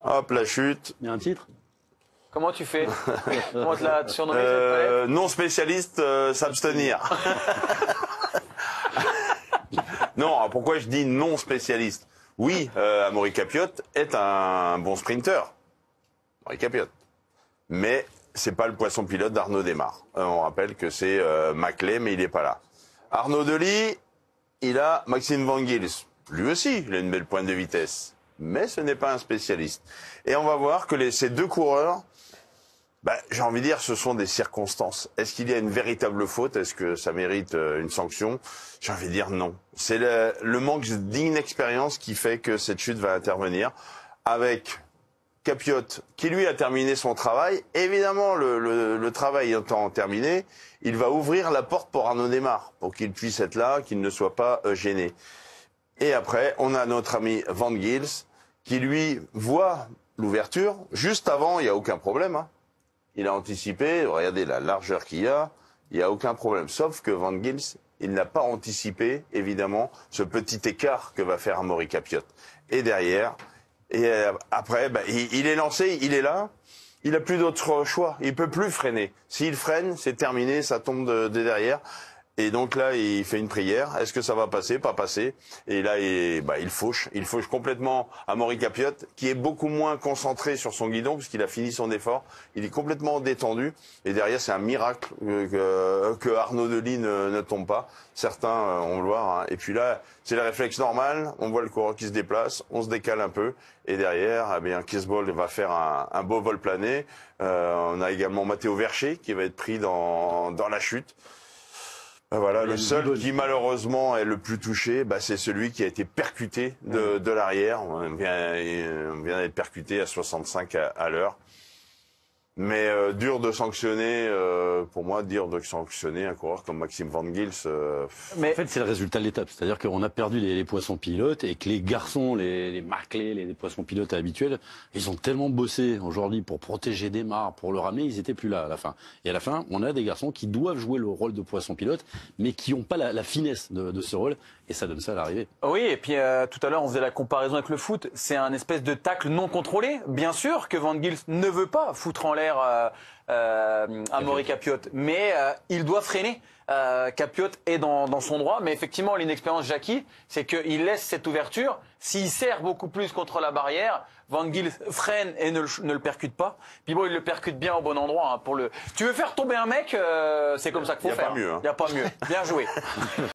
Hop, la chute. Il y a un titre? Comment tu fais? Comment te l'a surnommé cette palette? Non spécialiste, s'abstenir. Non, alors pourquoi je dis non spécialiste? Oui, Amaury Capiot est un bon sprinter. Amaury Capiot. Mais c'est pas le poisson pilote d'Arnaud Démare. On rappelle que c'est Maclay, mais il n'est pas là. Arnaud Delis, il a Maxime Van Gils. Lui aussi, il a une belle pointe de vitesse. Mais ce n'est pas un spécialiste. Et on va voir que ces deux coureurs, j'ai envie de dire, ce sont des circonstances. Est-ce qu'il y a une véritable faute? Est-ce que ça mérite une sanction? J'ai envie de dire non. C'est le manque d'inexpérience qui fait que cette chute va intervenir avec Capiot, qui lui a terminé son travail. Évidemment, le travail étant terminé, il va ouvrir la porte pour Arnaud Démare, pour qu'il puisse être là, qu'il ne soit pas gêné. Et après, on a notre ami Van Gils, qui lui voit l'ouverture. Juste avant, il n'y a aucun problème, hein. Il a anticipé, regardez la largeur qu'il y a, il n'y a aucun problème. Sauf que Van Gils, il n'a pas anticipé, évidemment, ce petit écart que va faire Amaury Capiot. Et derrière, après, il est lancé, il est là, il n'a plus d'autre choix, il peut plus freiner. S'il freine, c'est terminé, ça tombe de derrière. Et donc là, il fait une prière. Est-ce que ça va passer? Pas passer. Et là, il fauche complètement Amaury Capiot, qui est beaucoup moins concentré sur son guidon, puisqu'il a fini son effort. Il est complètement détendu. Et derrière, c'est un miracle que Arnaud Delis ne tombe pas. Certains, on le voit. Hein. Et puis là, c'est le réflexe normal. On voit le coureur qui se déplace. On se décale un peu. Et derrière, Kisbol va faire un beau vol plané. On a également Matteo Vercher, qui va être pris dans la chute. Voilà, le seul qui malheureusement est le plus touché, c'est celui qui a été percuté de l'arrière. On vient d'être percuté à 65 à l'heure. Mais dur de sanctionner, pour moi, dur de sanctionner un coureur comme Maxime Van Gils. Mais en fait, c'est le résultat de l'étape. C'est-à-dire qu'on a perdu les poissons pilotes et que les garçons, les Maclay, les poissons pilotes habituels, ils ont tellement bossé aujourd'hui pour protéger Démare, pour le ramener, ils n'étaient plus là à la fin. Et à la fin, on a des garçons qui doivent jouer le rôle de poisson pilote, mais qui n'ont pas la finesse de ce rôle. Et ça donne ça à l'arrivée. Oui, et puis tout à l'heure, on faisait la comparaison avec le foot. C'est un espèce de tacle non contrôlé. Bien sûr que Van Gils ne veut pas foutre en l'air Amaury Capiot, mais il doit freiner. Capiot est dans son droit, mais effectivement, l'inexpérience Jackie, c'est qu'il laisse cette ouverture. S'il serre beaucoup plus contre la barrière, Van Gils freine et ne le percute pas. Puis bon, il le percute bien au bon endroit. Hein, Tu veux faire tomber un mec, c'est comme ça qu'il faut faire. Il n'y a pas mieux. Il n'y a pas mieux. Bien joué.